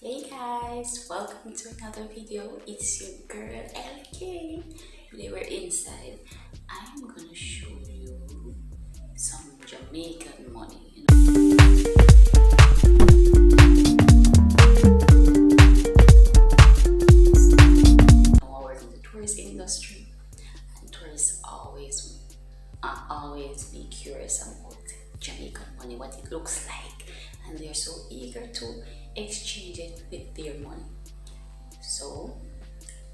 Hey guys, welcome to another video. It's your girl LK. Today we're inside. I'm gonna show you some Jamaican money. I work in the tourist industry, and tourists always be curious about Jamaican money, what it looks like, and they're so eager to exchange it with their money. So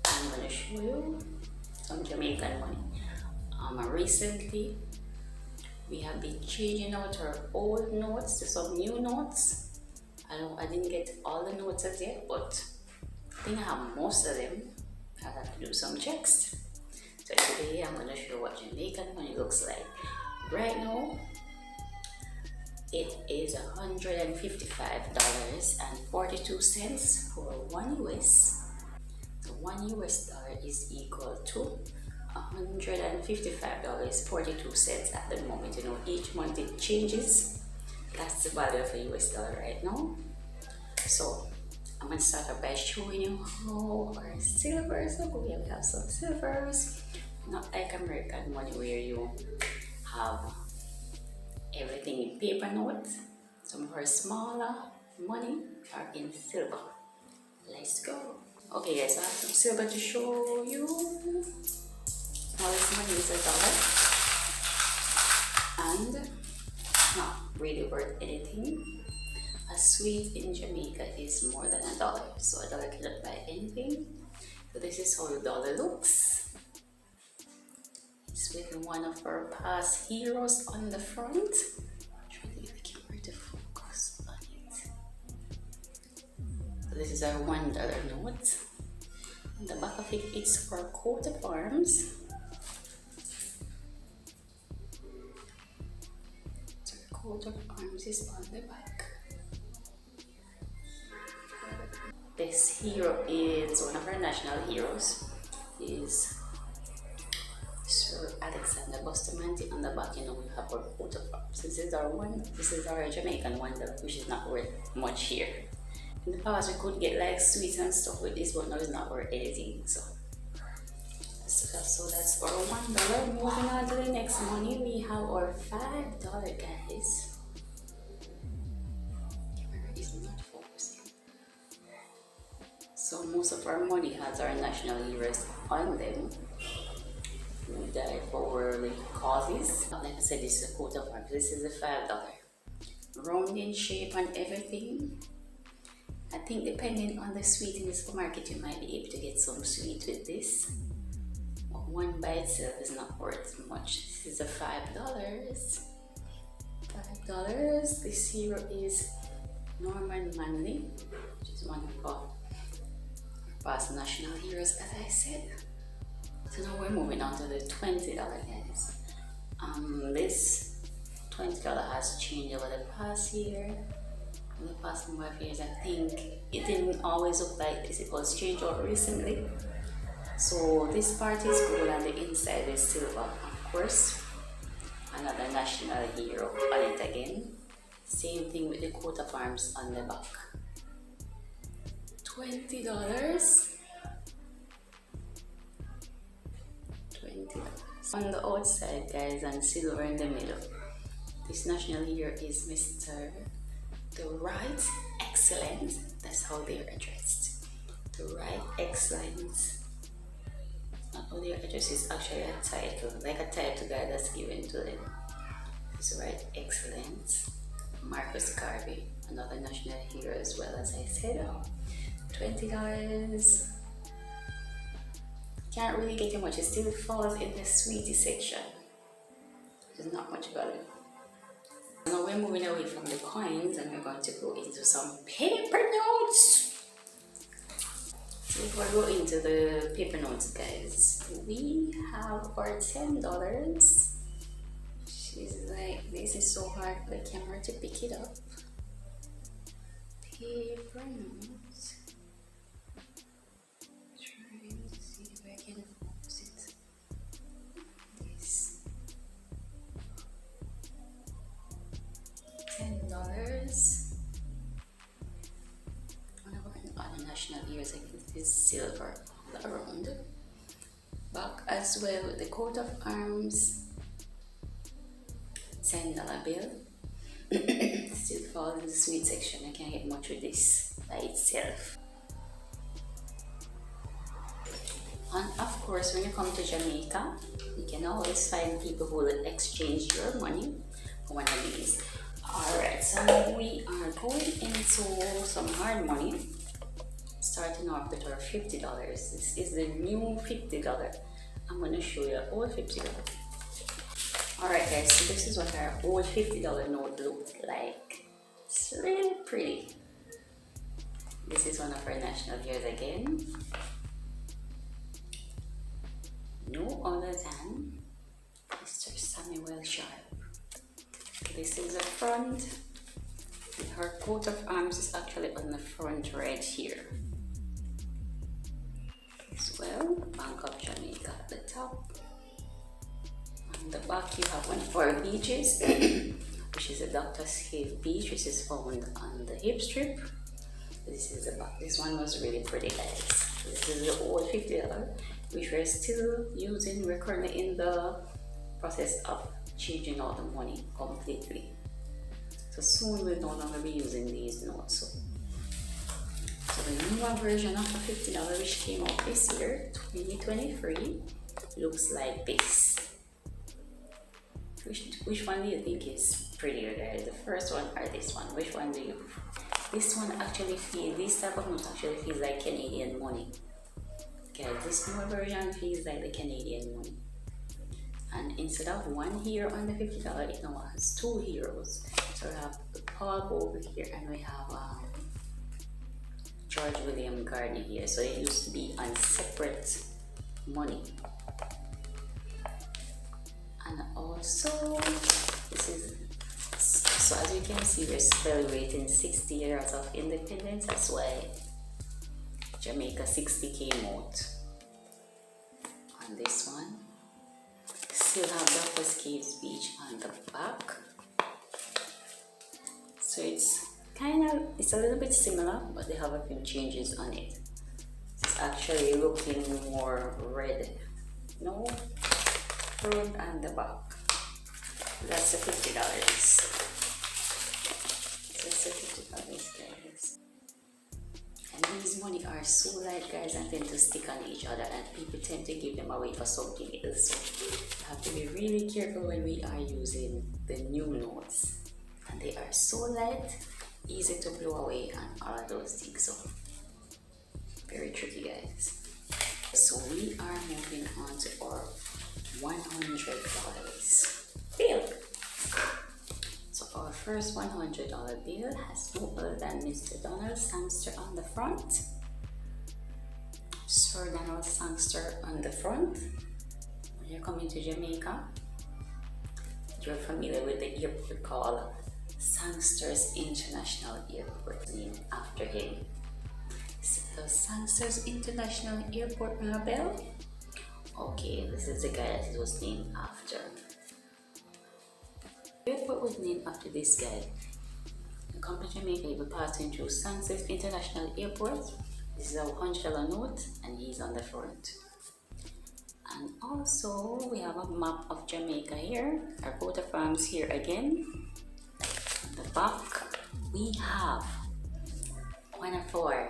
I'm gonna show you some Jamaican money. Recently we have been changing out our old notes to some new notes. I didn't get all the notes as yet, but I think I have most of them. I have to do some checks. So today I'm gonna show what Jamaican money looks like. Right now it is $155.42 for $1 US. So $1 is equal to $155.42 at the moment. Each month it changes. That's the value of a US dollar right now. So I'm gonna start off by showing you how our silvers look. We have some silvers, not like American money where you have everything in paper notes. Some of our smaller money are in silver. Let's go. Okay guys, so I have some silver to show you. Now this money is $1 and not really worth anything. A sweet in Jamaica is more than $1, so $1 cannot buy anything. So this is how the dollar looks. It's with one of our past heroes on the front. Try to get the camera to focus on it. So this is our $1 note. On the back of it, it's our coat of arms. So our coat of arms is on the back. This hero is one of our national heroes. Is Sir Alexander Bustamante. On the back, we have our coat of arms. This is our Jamaican $1, which is not worth much here. In the past, we could get like sweets and stuff with this, but now it's not worth anything. So that's our $1. Moving on to the next money, we have our $5, guys. Camera is not focusing. So most of our money has our national heroes on them. We died for worldly causes. Like I said, this is a coat of arms. This is a $5. Round in shape and everything. I think depending on the sweet in the supermarket, you might be able to get some sweet with this. But one by itself is not worth much. This is a $5. $5. This hero is Norman Manley, which is one of our past national heroes, as I said. So now we're moving on to the $20, guys. This $20 has changed over the past year. In the past number of years, I think it didn't always look like this. It was changed out recently. So this part is gold and the inside is silver. Of course, another national hero on it again. Same thing with the coat of arms on the back. $20. On the outside, guys, and silver in the middle. This national hero is Mr. The Right Excellent. That's how they're addressed. The Right Excellent. Not only their address, is actually a title, like a title guide that's given to them. This Right Excellent. Marcus Garvey, another national hero as well, as I said. $20. Can't really get too much. It still falls in the sweetie section. There's not much value. Now we're moving away from the coins and we're going to go into some paper notes. So before we go into the paper notes, guys, we have our $10. She's like, this is so hard for the camera to pick it up. Paper notes. Trying to see if I can focus it. This $10. One of our national ears, like it is silver around. Back as well with the coat of arms, $10 bill. Still falls in the sweet section. I can't get much with this by itself. And of course, when you come to Jamaica, you can always find people who will exchange your money for one of these. Alright, so we are going into some hard money, starting off with our $50. This is the new $50. I'm going to show you an old $50. Alright guys, so this is what our old $50 note looks like. It's really pretty. This is one of our national years again. No other than Mr. Samuel Sharp. This is the front. Her coat of arms is actually on the front right here. As well, Bank of Jamaica at the top. On the back you have one of our beaches, which is a Doctor's Cave beach, which is found on the hip strip. This is the back. This one was really pretty, guys. This is the old $50, which we're still using. We're currently in the process of changing out the money completely. So soon we'll no longer be using these notes. So the newer version of the $50 which came out this year, 2023, looks like this. Which one do you think is prettier, guys? The first one or this one? Which one do you? This one actually feels, this type of note actually feels like Canadian money. Okay, this newer version feels like the Canadian money. And instead of one hero on the $50, it now has two heroes. So we have Paul over here and we have George William Gardner here. So it used to be on separate money. And also, this is, so as you can see, we're celebrating 60 years of independence. That's why Jamaica 60 came out on this one. Still have Doctor's Caves Beach on the back. So it's a little bit similar, but they have a few changes on it. It's actually looking more red. No, front and the back. That's the $50. That's the $50, guys. And these money are so light, guys, and tend to stick on each other, and people tend to give them away for something else. So you have to be really careful when we are using the new notes. And they are so light, easy to blow away, and all of those things. So very tricky, guys. So we are moving on to our $100 bill. So our first $100 bill has no other than Mr. Donald Sangster on the front. Sir Donald Sangster on the front. When you're coming to Jamaica, you're familiar with the airport called Sangster's International Airport, named after him. So Sangster's International Airport, ring a bell? Okay, this is the guy that it was named after. The airport was named after this guy. You come to Jamaica, you'll be passing through Sangster's International Airport. This is a $100 note, and he's on the front. And also, we have a map of Jamaica here. Our coat of arms here again. On the back, we have one of our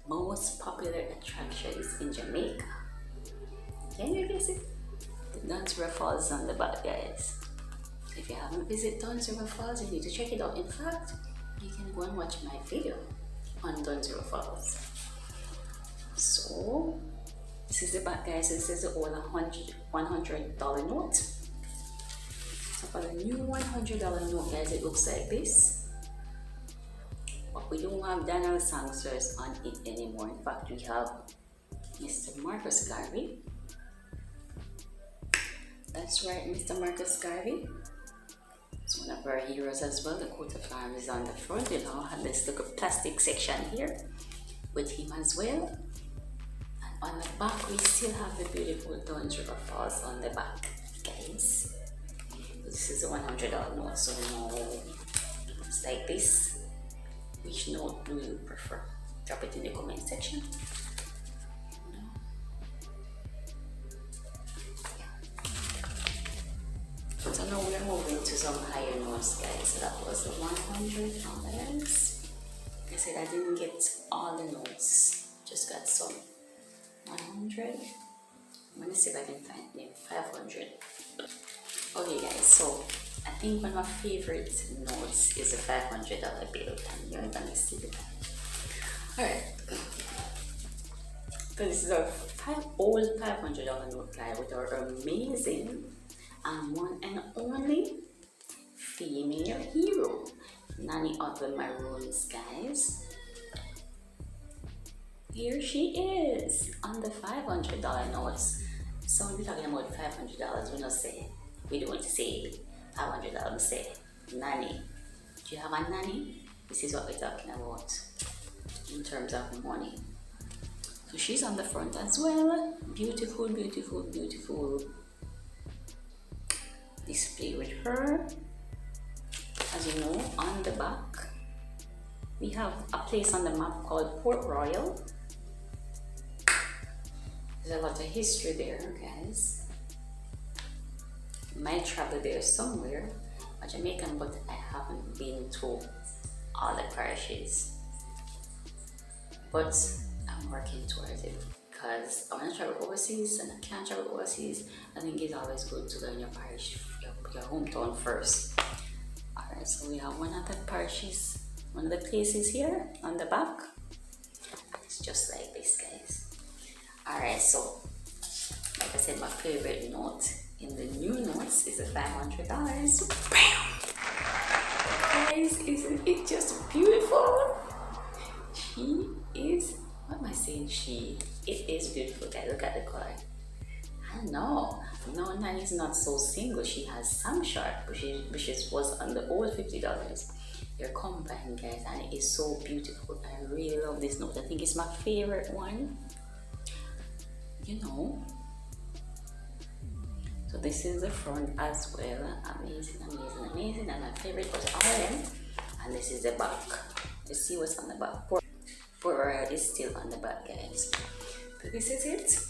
most popular attractions in Jamaica. Can you guess it? The Dunn Falls on the back, guys. If you haven't visited Dunn Falls, you need to check it out. In fact, you can go and watch my video on Dunn Falls. So this is the back, guys. This is the old $100 note. So for the new $100 note, guys, it looks like this. But we don't have Donald Sangsters on it anymore. In fact, we have Mr. Marcus Garvey. That's right, Mr. Marcus Garvey. It's one of our heroes as well. The coat of arms is on the front. You now have this little plastic section here with him as well. And on the back, we still have the beautiful Dunn River Falls on the back, guys. This is a $100 note, so now it's like this. Which note do you prefer? drop it in the comment section. So now we're moving to some higher notes, guys. So that was the $100. Like I said, I didn't get all the notes, just got some. 100. I'm gonna see if I can find them. 500. Okay, guys, so I think one of my favorite notes is a $500 bill, and you're gonna see that. Alright. So this is our old $500 note, guy, with our amazing and one and only female hero, Nanny of the Maroons, guys. Here she is on the $500 notes. So when we're talking about $500, we don't say $500, we say nanny. Do you have a nanny? This is what we're talking about in terms of money. So she's on the front as well. Beautiful, beautiful, beautiful display with her. As you know, on the back we have a place on the map called Port Royal. There's a lot of history there, guys. Might travel there somewhere. I'm Jamaican, but I haven't been to all the parishes. But I'm working towards it because I want to travel overseas and I can't travel overseas. I think it's always good to learn your parish, your hometown first. Alright, so we have one of the parishes, one of the places here on the back. It's just like this, guys. Alright, so like I said, my favorite note in the new notes is the $500. Bam! Guys, isn't it just beautiful? She is, what am I saying? It is beautiful, guys. Look at the color. I know. No, Nanny's not so single. She has some short, which was on the old $50. They're combined, guys, and it is so beautiful. I really love this note. I think it's my favorite one. You know. So this is the front as well. Amazing, amazing, amazing. And my favorite was RM. And this is the back. Let's see what's on the back. Port Royal is still on the back, guys. So this is it.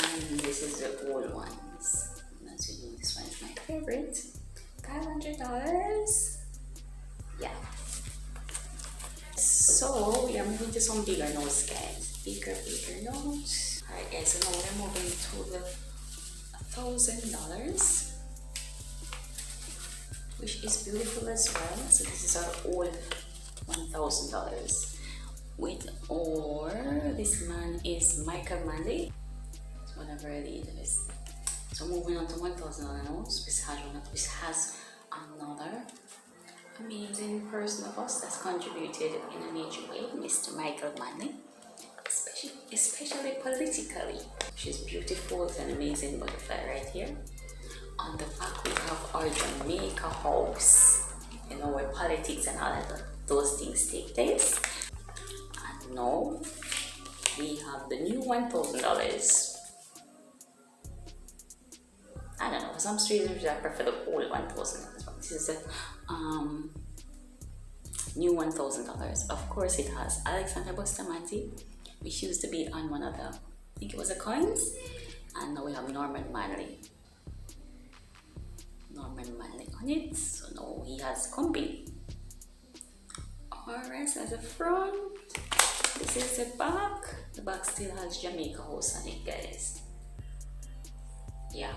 And this is the old ones. And as you know, this one is my favorite. $500. Yeah. So we are moving to some bigger notes, guys. Bigger notes. Alright, guys, so now we're moving to the $1,000, which is beautiful as well. So this is our old $1,000 with, or this man is Jamaican Money. It's one of our leaders. So moving on to $1,000 notes, which has another amazing person of us that's contributed in a major way, Mr. Michael Money, especially politically. She's beautiful. It's an amazing butterfly right here. On the back we have our Jamaica house, you know, where politics and all of those things take place. And now we have the new $1,000. I don't know, for some reason I prefer the old $1,000. This is the new $1,000. Of course, it has Alexander Bustamante, which used to be on one of the, I think it was the coins, and now we have Norman Manley on it. So now he has company. Alright, so that's the front. This is the back. The back still has Jamaica House on it, guys. Yeah.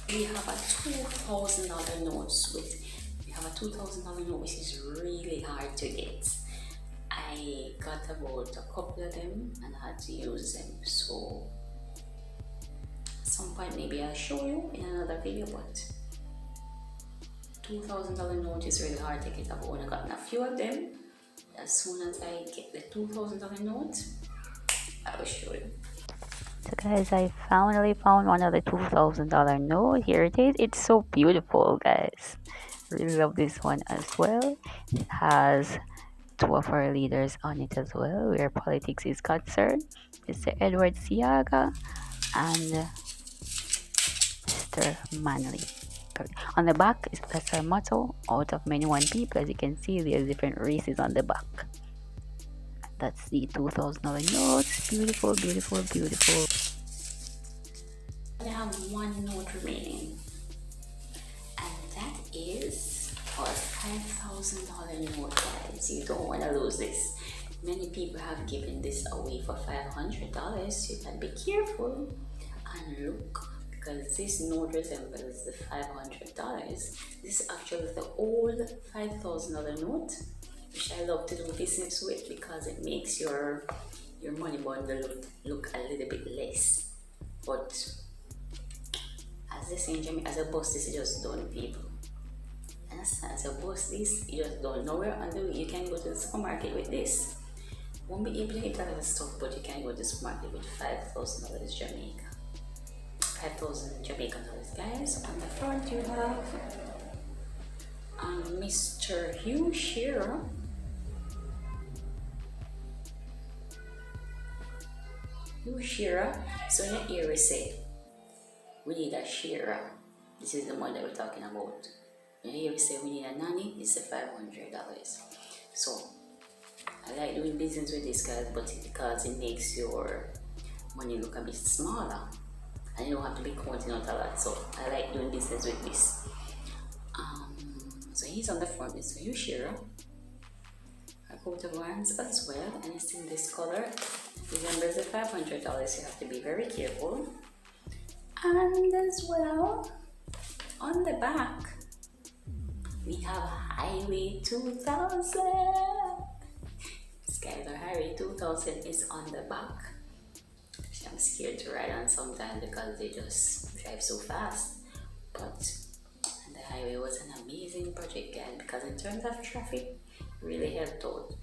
We have a $2,000 notes we have a $2,000 note, which is really hard to get. I got about a couple of them and had to use them, so at some point maybe I'll show you in another video. But $2,000 note is really hard to get. I've only gotten a few of them. As soon as I get the $2,000 note, I will show you. So guys, I finally found one of the $2,000 note. Here it is. It's so beautiful, guys. Really love this one as well. It has two of our leaders on it as well, where politics is concerned. Mr. Edward Siaga and Mr. Manley. On the back, that's our motto, out of many one people. As you can see, there's different races on the back. That's the $2,000 notes. Beautiful, beautiful, beautiful. I have one note remaining, and that is our $5,000 note, guys. You don't want to lose this. Many people have given this away for $500. You can be careful and look, because this note resembles the $500. This is actually the old $5,000 note, which I love to do business with because it makes your money bundle look a little bit less. But as they say in Jamaica, as a boss, this is just done, people. And as a boss, this you just don't know where and you can go to the supermarket with this. Won't be able to get a lot of stuff, but you can go to the supermarket with $5,000 Jamaica. 5,000 Jamaican dollars, guys. On the front, you have Mr. Hugh Shearer. Hugh Shearer. So in here we say, we need a Shearer. This is the one that we're talking about. And here we say we need a nanny. It's $500. So I like doing business with this, guys, but because it makes your money look a bit smaller and you don't have to be counting out a lot. So I like doing business with this. So he's on the front, Mr. Hugh Shearer. A coat of arms as well, and it's in this color. Remember the $500, you have to be very careful. And as well, on the back, we have Highway 2000. Skylar Highway 2000 is on the back. I'm scared to ride on sometimes because they just drive so fast. But the highway was an amazing project, guys, because in terms of traffic, it really helped out.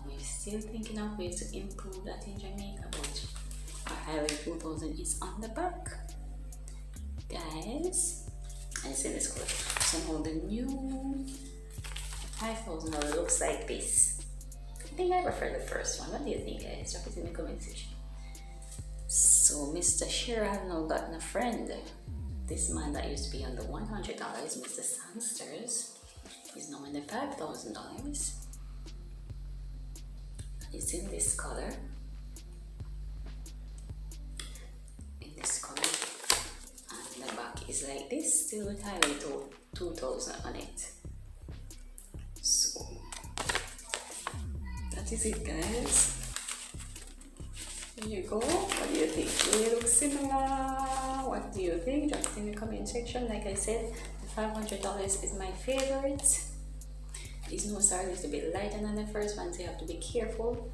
We're still thinking of ways to improve that in Jamaica, but our Highway 2000 is on the back, guys. And it's in this color. So now the new $5,000 looks like this. I think I prefer the first one. What do you think, guys? Drop it in the comment section. So Mr. Shearer has now gotten a friend. This man that used to be on the $100, Mr. Sangsters, is now in the $5,000. It's in this color. In this color. And the back is like this, still with Highway 2000 on it. So that is it, guys. There you go. What do you think? Do they look similar? What do you think? Drop it in the comment section. Like I said, the $500 is my favorite. These notes are a little bit lighter than the first one, so you have to be careful.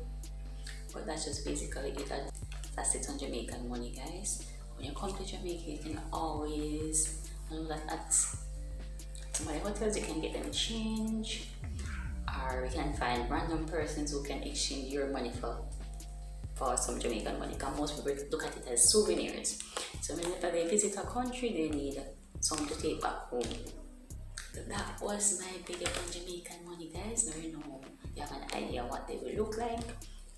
But that's just basically it. That's it on Jamaican money, guys. When you come to Jamaica, you can always know that at some of the hotels you can get them change, or you can find random persons who can exchange your money for some Jamaican money, because most people look at it as souvenirs. So whenever they visit a country, they need some to take back home. So that was my video on Jamaican money, guys. Now you know, you have an idea what they will look like.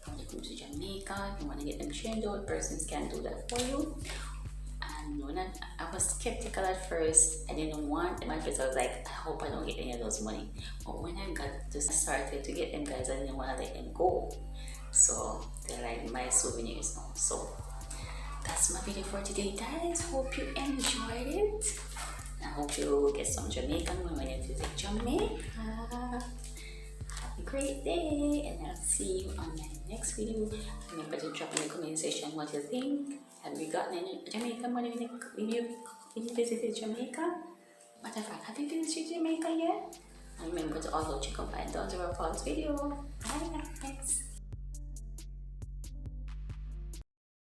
When you come to Jamaica, if you want to get them changed out, persons can do that for you. And when I was skeptical at first, I didn't want them at first. I was like, I hope I don't get any of those money. But when I got to started to get them, guys, I didn't want to let them go. So they're like my souvenirs now. So that's my video for today, guys. Hope you enjoyed it. I hope you get some Jamaican when you visit Jamaica. Have a great day, and I'll see you on my next video. Remember to drop in the comment section what you think. Have you gotten any Jamaican money when you visited Jamaica? Matter of fact, have you visited Jamaica yet? And remember to also check out my Dunn video. Bye, guys.